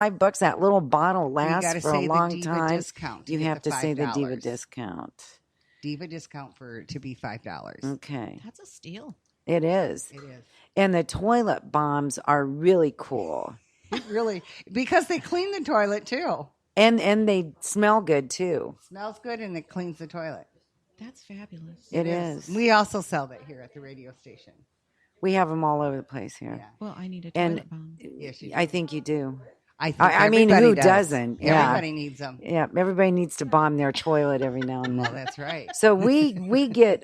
$5. That little bottle lasts gotta for a say the long Diva time. discount to You get have the to say the Diva $5. discount. Diva discount to be $5. Okay. That's a steal. It is. It is. And the toilet bombs are really cool. Really, because they clean the toilet too. And they smell good too. Smells good and it cleans the toilet. That's fabulous. It is. We also sell that here at the radio station. We have them all over the place here. Yeah. Well, I need a And toilet bomb. Yes, you do. I think you do. I mean, everybody who does. doesn't? Yeah. Everybody needs them. Yeah, everybody needs to bomb their toilet every now and Well, then. that's right. So we get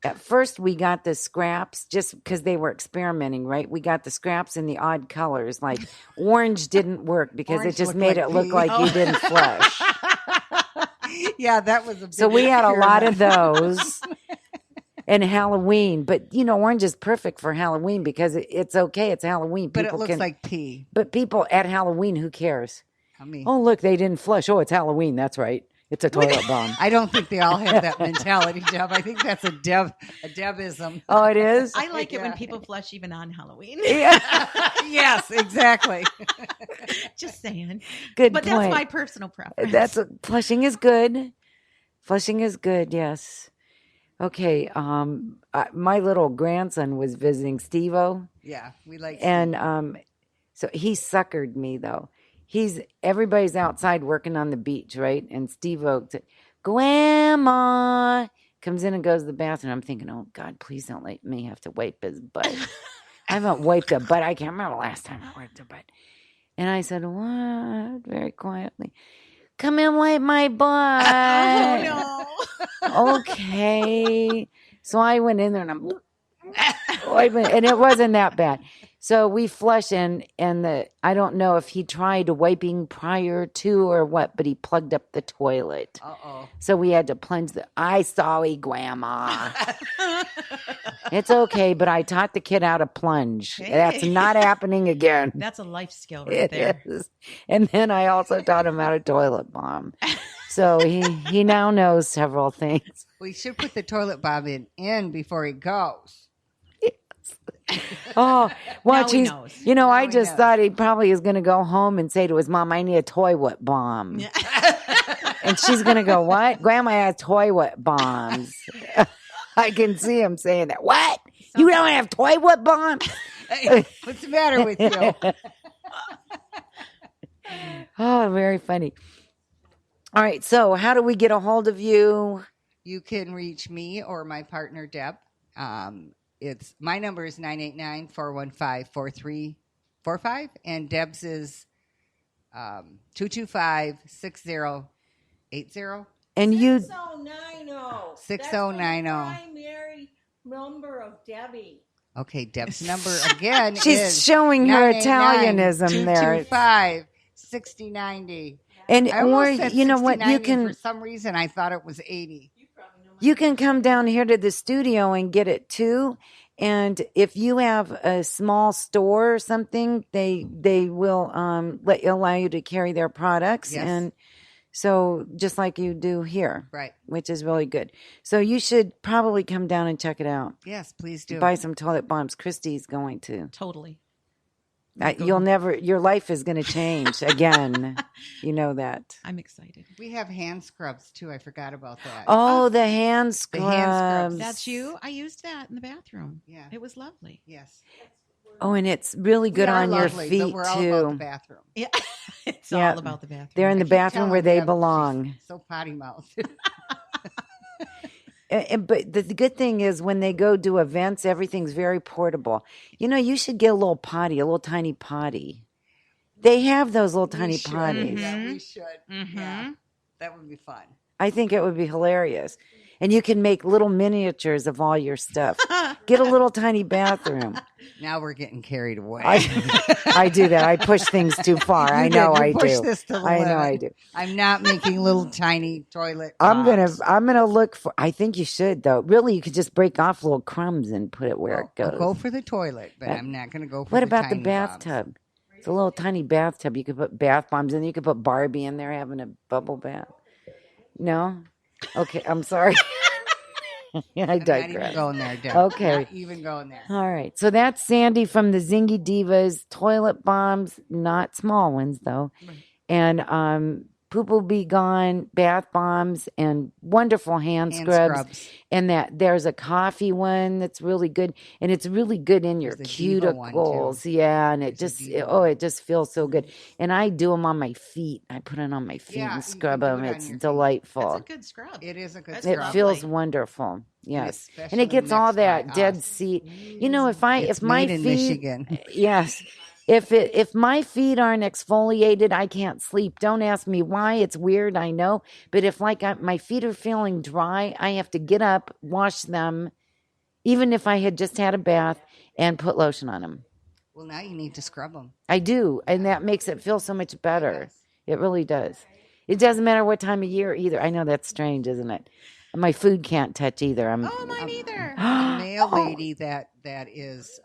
at first we got the scraps just because they were experimenting, right? We got the scraps in the odd colors, like orange didn't work because Orange it just looked made like it look pee. like you didn't flush. Yeah, that was a big So we had a lot of experiment. those. And Halloween, but orange is perfect for Halloween because it's okay. It's Halloween. But it People looks like pee. But people at Halloween, who cares? I mean, Oh, look, they didn't flush. Oh, it's Halloween. That's right. It's a toilet bomb. I don't think they all have that mentality, Deb. I think that's a Debism. Oh, it is? I like it when Yeah. people flush even on Halloween. Yes, exactly. Just saying. Good But point. that's my personal preference. Flushing is good. Flushing is good, yes. Okay, my little grandson was visiting Steve-O, Yeah, we like. and so he suckered me, though. Everybody's outside working on the beach, right? And Steve-O, Grandma, comes in and goes to the bathroom. I'm thinking, oh, God, please don't let me have to wipe his butt. I haven't wiped a butt. I can't remember the last time I wiped a butt. And I said, what? Very quietly. Come and wipe my butt. Oh, no. Okay. So I went in there and I'm wiping, and it wasn't that bad. So we flushed and I don't know if he tried wiping prior to or what, but he plugged up the toilet. Uh-oh. So we had to plunge I sorry, Grandma. It's okay, but I taught the kid how to plunge. Hey. That's not happening again. That's a life skill right It there. is. And then I also taught him how to toilet bomb. So he now knows several things. We should put the toilet bomb in before he goes. Oh, watch, Now he he's, knows. you know, Now I he just knows. thought he probably is going to go home and say to his mom, I need a toilet bomb. And she's going to go, what? Grandma has toilet bombs. I can see him saying that. What? You don't have toilet bombs? Hey, what's the matter with you? Oh, very funny. All right. So how do we get a hold of you? You can reach me or my partner, Deb. My number is 989-415-4345, and Deb's is 225-6080. And you, 6090. 6090. Primary number of Debbie. Okay, Deb's number again she's is showing her Italianism there. 225-6090. And I or almost said you know what, you 6090. can For some reason, I thought it was 80. you can come down here to the studio and get it too. And if you have a small store or something, they will allow you to carry their products. Yes. And so just like you do here, Right. which is really good. So you should probably come down and check it out. Yes, please do. Buy some toilet bombs. Kristie's going to. Totally. Your life is going to change again. You know that. I'm excited. We have hand scrubs too. I forgot about that. Oh, the hand The scrubs. hand scrubs. That's you? I used that in the bathroom. Yeah. It was lovely. Yes. Oh, and it's really good We are on your lovely, feet but we're all about the too. bathroom. Yeah. It's Yeah. all about the bathroom. They're in the I keep bathroom where telling they Deb, belong. she's so potty mouth. But the good thing is when they go do events, everything's very portable. You know, you should get a little tiny potty. They have those little tiny potties. Yeah, we should. Mhm. Yeah, that would be fun. I think it would be hilarious. And you can make little miniatures of all your stuff. Get a little tiny bathroom. Now we're getting carried away. I do that. I push things too far. You I did. know You I pushed do. this to the I know limit. I do. I'm not making little tiny toilet. I'm tops. gonna look for. I think you should though. Really, you could just break off little crumbs and put it where it I'll goes. go for the toilet, but That- I'm not going to go for What the about the tiny bombs. bathtub? It's a little tiny bathtub. You could put bath bombs in. You could put Barbie in there having a bubble bath. No? Okay, I'm sorry. I I'm not even digress. going there, Deb. Okay. Not even going there. All right. So that's Sandy from the Zingy Divas. Toilet bombs, not small ones though. Right. And poop will be gone, bath bombs, and wonderful hand scrubs. And that there's a coffee one that's really good. And it's really good in your There's the Diva one, too. cuticles. Yeah. And it There's a just, Diva it just feels so good. And I do them on my feet. I put it on my feet Yeah, and you scrub can do them. it on It's your feet. delightful. That's a good scrub. It is a good That's It scrub. feels lovely. wonderful. Yes. And especially it gets all mixed by that dead us. seed. You know, if It's my made in feet, Michigan. yes. If my feet aren't exfoliated, I can't sleep. Don't ask me why. It's weird, I know. But if my feet are feeling dry, I have to get up, wash them, even if I had just had a bath, and put lotion on them. Well, now you need to scrub them. I do, and that makes it feel so much better. Yes. It really does. It doesn't matter what time of year either. I know that's strange, isn't it? My food can't touch either. Oh, mine either. A male lady that is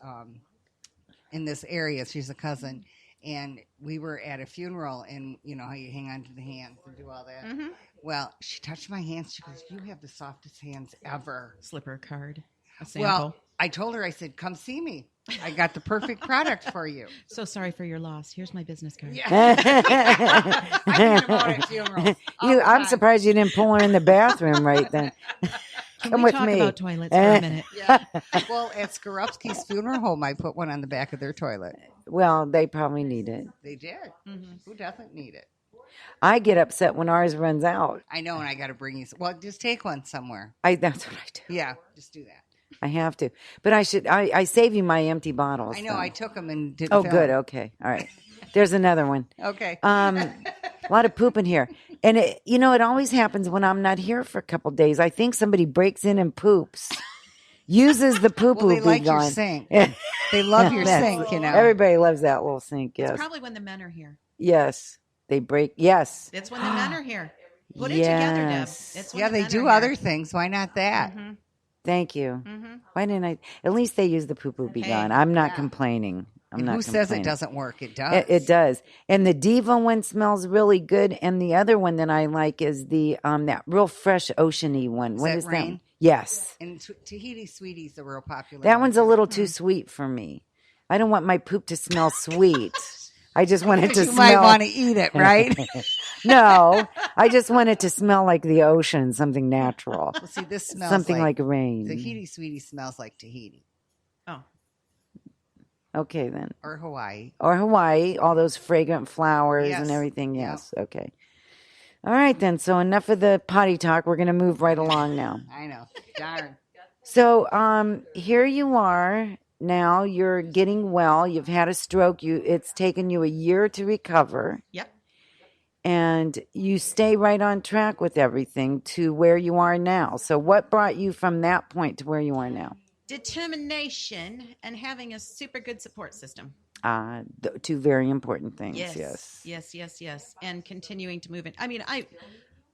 in this area, she's a cousin, and we were at a funeral, and you know how you hang on to the hands and do all that. Mm-hmm. Well, she touched my hands. She goes, "You have the softest hands ever." Slipper card. A sample. Well, I told her, I said, "Come see me. I got the perfect product for you." So sorry for your loss. Here's my business card. Yeah. I think about it at funerals. all the I'm time. surprised you didn't pull her in the bathroom right then. Can Come we with talk me. about toilets for a minute? Yeah. Well, at Skorupski's funeral home, I put one on the back of their toilet. Well, they probably need it. They did. Mm-hmm. Who doesn't need it? I get upset when ours runs out. I know, and I got to bring you. Well, just take one somewhere. That's what I do. Yeah, just do that. I have to. But I save you my empty bottles. I know. though. I took them and didn't. Oh, fill good. 'em. Okay. All right. There's another one. Okay. A lot of poop in here. And it always happens when I'm not here for a couple days. I think somebody breaks in and poops. Uses the poo Well, poo they like your gone. sink. They love your Yes. sink. You know. Everybody loves that little sink. Yes. It's probably when the men are here. Yes. They break. Yes. It's when the men are here. Put it together, Deb. Yes. It's when Yeah, the they men do are other here. things. Why not that? Mm-hmm. Thank you. Mm-hmm. Why didn't I? At least they use the poo poo be Hey, gone. I'm not yeah. complaining. I'm And not who says it complaining. doesn't work? It does. It does. And the Diva one smells really good. And the other one that I like is the that real fresh oceany one. Is What that is that? Rain? One? Yes. And Tahiti Sweetie's a real popular. That one, one's a too. little too sweet for me. I don't want my poop to smell sweet. I just want it to You smell. might want to eat it, right? No, I just want it to smell like the ocean, something natural, Well, see, this smells something like rain. Tahiti Sweetie smells like Tahiti Oh, Okay, then. or Hawaii. Or Hawaii, all those fragrant flowers Yes. and everything. Yep. Yes. Okay. All right, then. So enough of the potty talk. We're going to move right along now. I know. Darn. So here you are now. You're getting well. You've had a stroke. It's taken you a year to recover. yep. And you stay right on track with everything to where you are now. So what brought you from that point to where you are now? Determination and having a super good support system. Two very important things. Yes. And continuing to move in. I mean,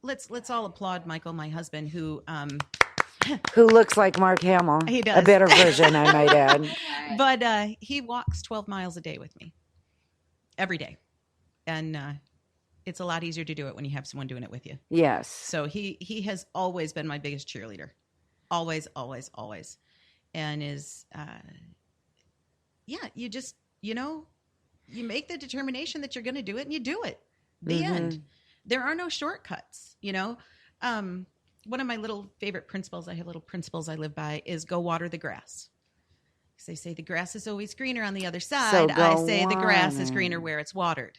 let's all applaud Michael, my husband, who Who looks like Mark Hamill. He does. A better version, I might add. but he walks 12 miles a day with me every day. And it's a lot easier to do it when you have someone doing it with you. Yes. So he has always been my biggest cheerleader. Always. And is, you just, you make the determination that you're going to do it and you do it. The end. There are no shortcuts, One of my little favorite principles, I have little principles I live by, is go water the grass. Because they say the grass is always greener on the other side. go I say the grass is water. greener where it's watered.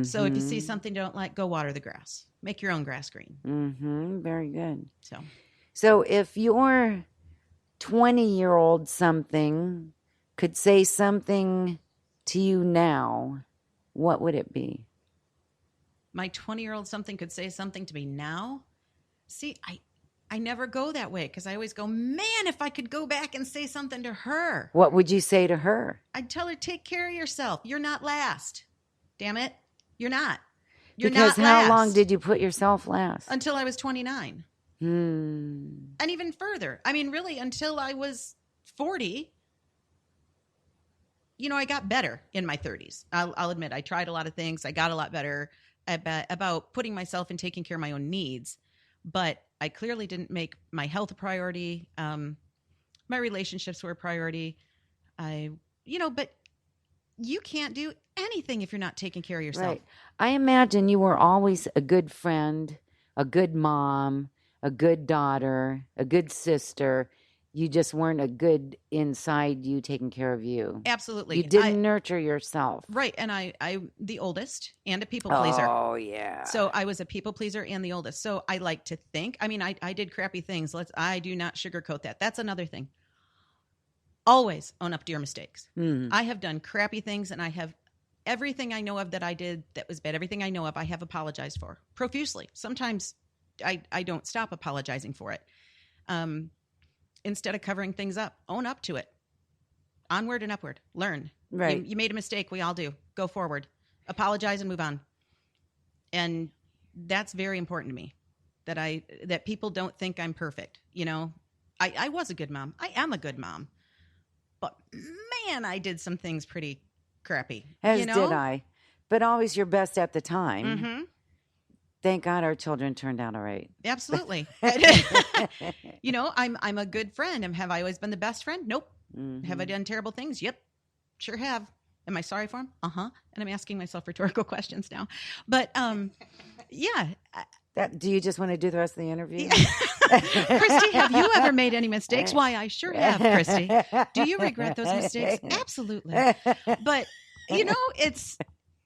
So if you see something you don't like, go water the grass. Make your own grass green. Very good. So if your 20-year-old something could say something to you now, what would it be? my 20-year-old something could say something to me now. See, I never go that way because I always go, man, if I could go back and say something to her. What would you say to her? I'd tell her, take care of yourself. You're not last. Damn it. You're not. You're Because not how last. long did you put yourself last? Until I was 29. And even further. I mean, really, until I was 40. I got better in my 30s. I'll admit, I tried a lot of things. I got a lot better about putting myself and taking care of my own needs. but I clearly didn't make my health a priority. My relationships were a priority. But you can't do anything if you're not taking care of yourself. Right. I imagine you were always a good friend, a good mom, a good daughter, a good sister. You just weren't a good inside you taking care of you. Absolutely. You didn't nurture yourself. Right. And I'm the oldest and a people pleaser. Oh, yeah. So I was a people pleaser and the oldest. So I like to think, I did crappy things. I do not sugarcoat that. That's another thing. Always own up to your mistakes. Mm. I have done crappy things, and I have everything I know of that I did that was bad. Everything I know of, I have apologized for profusely. Sometimes I don't stop apologizing for it. Instead of covering things up, own up to it. Onward and upward. Learn. Right. You made a mistake. We all do. Go forward. Apologize and move on. And that's very important to me, that people don't think I'm perfect. I was a good mom. I am a good mom. But man, I did some things pretty crappy. As did I. But always your best at the time. Mm-hmm. Thank God our children turned out all right. Absolutely. I'm a good friend. Have I always been the best friend? Nope. Mm-hmm. Have I done terrible things? Yep. Sure have. Am I sorry for them? Uh-huh. And I'm asking myself rhetorical questions now. But yeah. Do you just want to do the rest of the interview? Kristie, have you ever made any mistakes? Why, I sure have, Kristie. Do you regret those mistakes? Absolutely. But,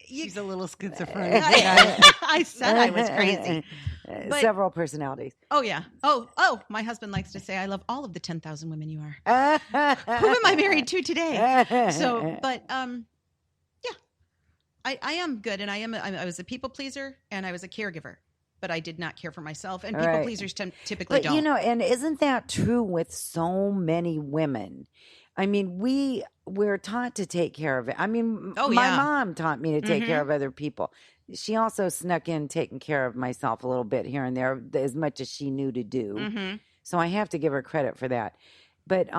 She's a little schizophrenic. I said I was crazy. But, several personalities. Oh, yeah. Oh, my husband likes to say, I love all of the 10,000 women you are. Who am I married to today? So, but, yeah, I am good. And I was a people pleaser and I was a caregiver, but I did not care for myself. And people pleasers typically don't. And isn't that true with so many women? I mean, we're taught to take care of it. I mean, my mom taught me to take care of other people. She also snuck in taking care of myself a little bit here and there, as much as she knew to do. Mm-hmm. So I have to give her credit for that. But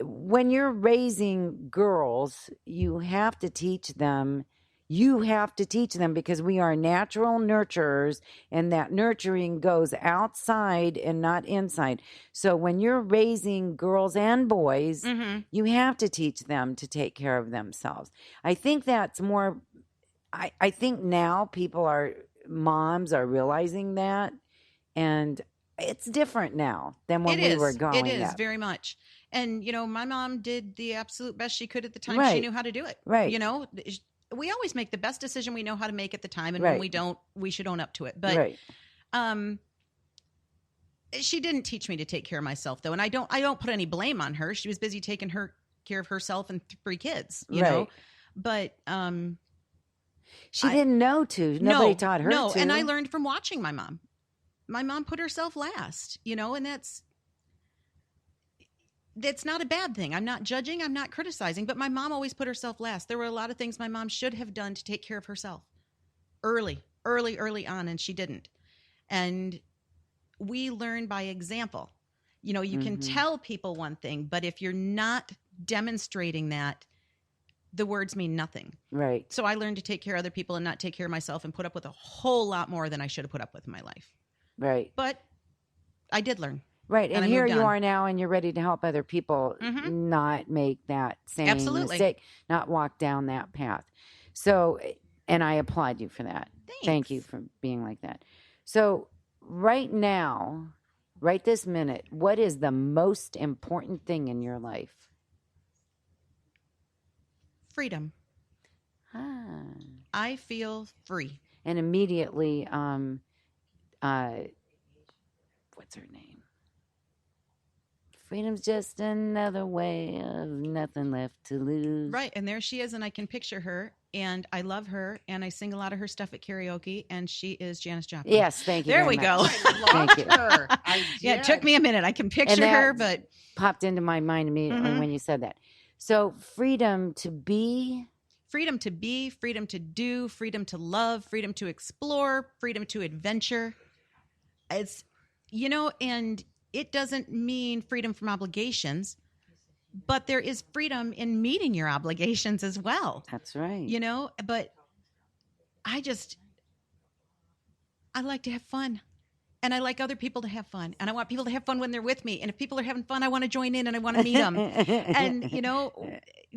when you're raising girls, you have to teach them. You have to teach them because we are natural nurturers, and that nurturing goes outside and not inside. So when you're raising girls and boys, you have to teach them to take care of themselves. I think that's more, I think now moms are realizing that, and it's different now than when we were growing up. It is very much. And, my mom did the absolute best she could at the time. She knew how to do it. Right. We always make the best decision we know how to make at the time, and when we don't, we should own up to it. But she didn't teach me to take care of myself, though, and I don't put any blame on her. She was busy taking care of herself and 3 kids, you know. But she didn't know to. Nobody taught her to. No, and I learned from watching my mom. My mom put herself last, and that's not a bad thing. I'm not judging. I'm not criticizing. But my mom always put herself last. There were a lot of things my mom should have done to take care of herself early on, and she didn't. And we learn by example. You can tell people one thing, but if you're not demonstrating that, the words mean nothing. Right. So I learned to take care of other people and not take care of myself, and put up with a whole lot more than I should have put up with in my life. Right. But I did learn. Right. And here you are now, and you're ready to help other people not make that same mistake, not walk down that path. So, and I applaud you for that. Thanks. Thank you for being like that. So right now, right this minute, what is the most important thing in your life? Freedom. I feel free. And immediately, what's her name? Freedom's just another way of nothing left to lose. Right. And there she is, and I can picture her, and I love her, and I sing a lot of her stuff at karaoke, and she is Janis Joplin. Yes, thank you. There we go. Thank you. Her. Yeah, it took me a minute. I can picture her, but popped into my mind immediately when you said that. So freedom to be, freedom to do, freedom to love, freedom to explore, freedom to adventure. It's, and it doesn't mean freedom from obligations, but there is freedom in meeting your obligations as well. That's right. But I like to have fun. And I like other people to have fun. And I want people to have fun when they're with me. And if people are having fun, I want to join in and I want to meet them. And, you know,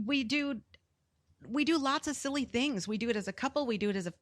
we do lots of silly things. We do it as a couple. We do it as a